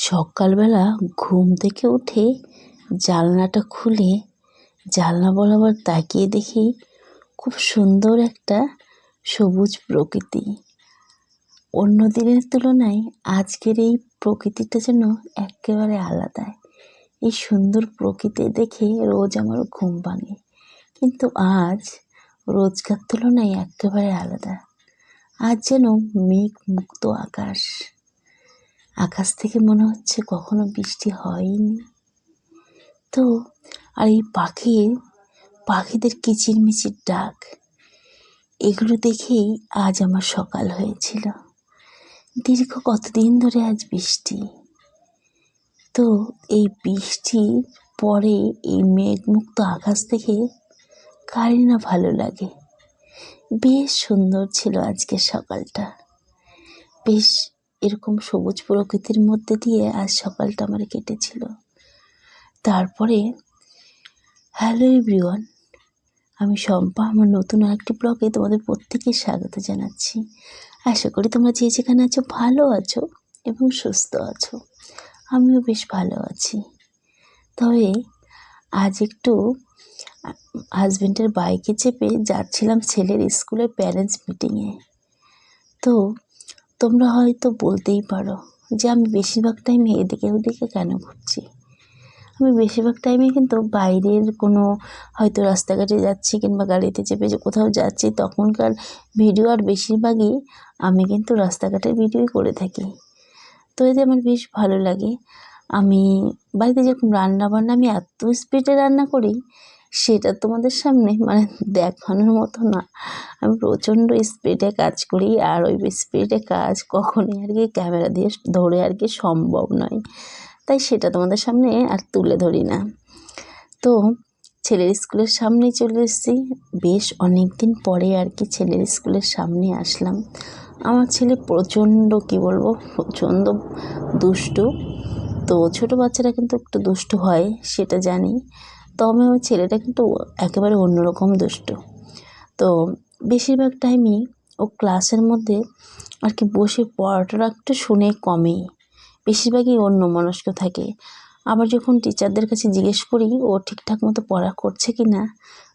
সকালবেলা ঘুম থেকে উঠে জানলাটা খুলে জানলা বরাবর তাকিয়ে দেখি খুব সুন্দর একটা সবুজ প্রকৃতি। অন্য দিনের তুলনায় আজকের এই প্রকৃতিটা যেন একেবারে আলাদা। এই সুন্দর প্রকৃতি দেখে রোজ আমার ঘুম ভাঙে, কিন্তু আজ রোজকার তুলনায় একেবারে আলাদা। আজ যেন মেঘ মুক্ত আকাশ, আকাশ থেকে মনে হচ্ছে কখনো বৃষ্টি হয়নি। তো আর এই পাখিদের কিচিরমিচির ডাক, এগুলো দেখেই আজ আমার সকাল হয়েছিল। দীর্ঘ কতদিন ধরে আজ বৃষ্টি, তো এই বৃষ্টির পরে এই মেঘমুক্ত আকাশ দেখে কারই না ভালো লাগে। বেশ সুন্দর ছিল আজকের সকালটা, বেশ এরকম সবুজ প্রকৃতির মধ্যে দিয়ে আজ সকালটা আমার কেটেছিল। তারপরে হ্যালো এভরিওয়ান, আমি শম্পা, আমার নতুন আরেকটি ব্লগে তোমাদের প্রত্যেকের স্বাগত জানাচ্ছি। আশা করি তোমরা যে যেখানে আছো ভালো আছো এবং সুস্থ আছো। আমিও বেশ ভালো আছি। তবে আজ একটু হাজব্যান্ডের বাইকে চেপে যাচ্ছিলাম ছেলের স্কুলের প্যারেন্টস মিটিংয়ে। তো তোমরা হয়তো বলতেই পারো যে আমি বেশিরভাগ টাইমে এদিকে ওদিকে কেন ঘুরছি। আমি বেশিরভাগ টাইমে কিন্তু বাইরের কোনো হয়তো রাস্তাঘাটে যাচ্ছি কিংবা গাড়িতে চেপে যে কোথাও যাচ্ছি তখনকার ভিডিও, আর বেশিরভাগই আমি কিন্তু রাস্তাঘাটের ভিডিওই করে থাকি। তো এতে আমার বেশ ভালো লাগে। আমি বাড়িতে যেরকম রান্নাবান্না আমি এত স্পিডে রান্না করি, সেটা তোমাদের সামনে মানে দেখানোর মতো না। আমি প্রচণ্ড স্পিডে কাজ করি, আর ওই স্পিডে কাজ কখনোই আর কি ক্যামেরা দিয়ে ধরে আর কি সম্ভব নয়, তাই সেটা তোমাদের সামনে আর তুলে ধরি না। তো ছেলের স্কুলের সামনেই চলে এসেছি, বেশ অনেক দিন পরে আর কি ছেলের স্কুলের সামনে আসলাম। আমার ছেলে প্রচণ্ড প্রচণ্ড দুষ্টু। তো ছোটো বাচ্চারা কিন্তু একটু দুষ্টু হয় সেটা জানি, তবে আমার ছেলেটা কিন্তু একেবারে অন্যরকম দুষ্টু। তো বেশিরভাগ টাইমই ও ক্লাসের মধ্যে আর কি বসে পড়াটা একটু শুনে কমেই, বেশিরভাগই অন্যমনস্ক থাকে। আবার যখন টিচারদের কাছে জিজ্ঞেস করি ও ঠিকঠাক মতো পড়া করছে কি না,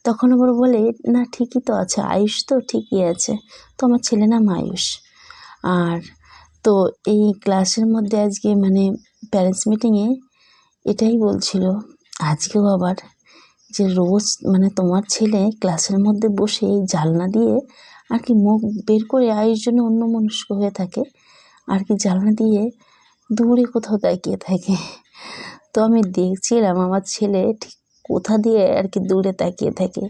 তখন আবার বলে না ঠিকই তো আছে, আয়ুষ তো ঠিকই আছে। তো আমার ছেলের নাম আয়ুষ। আর তো এই ক্লাসের মধ্যে আজকে মানে প্যারেন্টস মিটিংয়ে এটাই বলছিল আজকেও আবার, যে রোজ মানে তোমার ছেলে ক্লাসের মধ্যে বসে জানলা দিয়ে আর কি মুখ বের করে আয়ুষ জন্য অন্যমনস্ক হয়ে থাকে, আর কি জানলা দিয়ে দূরে কোথাও তাকিয়ে থাকে। তো আমি দেখছিলাম আমার ছেলে ঠিক কোথা দিয়ে আর কি দূরে তাকিয়ে থাকে।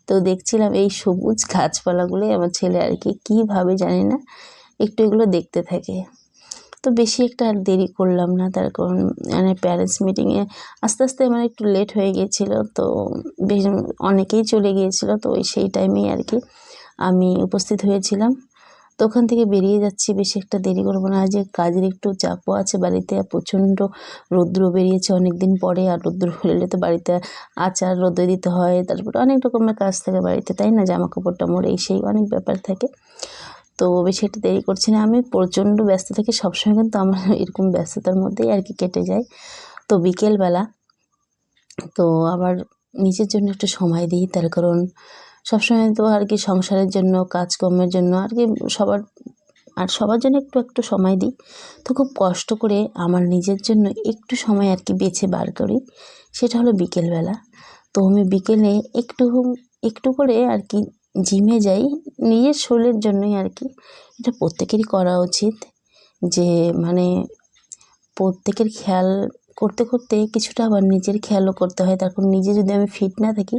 তো দেখছিলাম এই সবুজ গাছপালাগুলোই আমার ছেলে আর কি কীভাবে জানি না একটু এগুলো দেখতে থাকে। তো বেশি একটা আর দেরি করলাম না, তার কারণ মানে প্যারেন্টস মিটিংয়ে আস্তে আস্তে আমার একটু লেট হয়ে গিয়েছিলো। তো বেশ অনেকেই চলে গিয়েছিলো, তো সেই টাইমেই আর কি আমি উপস্থিত হয়েছিলাম। তো ওখান থেকে বেরিয়ে যাচ্ছি, বেশি একটা দেরি করবো না। আজ কাজের একটু চাপও আছে বাড়িতে, প্রচণ্ড রৌদ্র বেরিয়েছে অনেক দিন পরে, আর রৌদ্র হলে তো বাড়িতে আচার রোদে দিতে হয়, তারপরে অনেক রকমের কাজ থাকে বাড়িতে, তাই না, জামা কাপড়টা মোড়ে সেই অনেক ব্যাপার থাকে। তো বেশি একটা দেরি করছি না, আমি প্রচণ্ড ব্যস্ত থাকি সবসময়, কিন্তু আমার এরকম ব্যস্ততার মধ্যেই আর কি কেটে যায়। তো বিকেলবেলা তো আবার নিজের জন্য একটু সময় দিই, তার কারণ সবসময় তো আর কি সংসারের জন্য কাজকর্মের জন্য আর কি সবার জন্য একটু একটু সময় দিই। তো খুব কষ্ট করে আমার নিজের জন্য একটু সময় আর কি বেছে বার করি, সেটা হলো বিকেলবেলা। তো আমি বিকেলে একটু একটু করে আর কি জিমে যাই, নিজের শরীরের জন্যই আর কি। এটা প্রত্যেকেরই করা উচিত, যে মানে প্রত্যেকের খেয়াল করতে করতে কিছুটা আবার নিজের খেয়ালও করতে হয়। তারপর নিজে যদি আমি ফিট না থাকি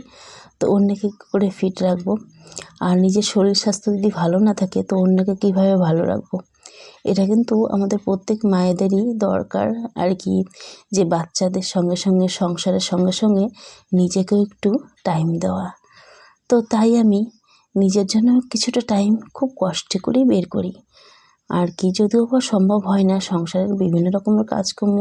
তো অন্যকে কী করে ফিট রাখবো, আর নিজের শরীর স্বাস্থ্য যদি ভালো না থাকে তো অন্যকে কীভাবে ভালো রাখবো। এটা কিন্তু আমাদের প্রত্যেক মায়েদেরই দরকার আর কি, যে বাচ্চাদের সঙ্গে সঙ্গে সংসারের সঙ্গে সঙ্গে নিজেকেও একটু টাইম দেওয়া। তো তাই আমি নিজের জন্য কিছুটা টাইম খুব কষ্ট করেই বের করি আর কি, যদিও বা সম্ভব হয় না, সংসারের বিভিন্ন রকমের কাজকর্ম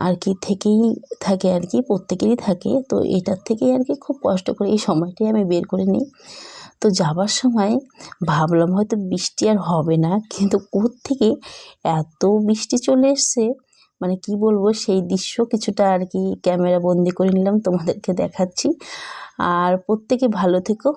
আর কি থেকেই থাকে আর কি, প্রত্যেকেরই থাকে। তো এটার থেকেই আর কি খুব কষ্ট করে এই সময়টাই আমি বের করে নিই। তো যাবার সময় ভাবলাম হয়তো বৃষ্টি আর হবে না, কিন্তু কোত্থেকে এত বৃষ্টি চলে এসছে, মানে কি বলবো, সেই দৃশ্য কিছুটা আর কি ক্যামেরা বন্দি করে নিলাম, তোমাদেরকে দেখাচ্ছি। আর প্রত্যেকে ভালো থেকো।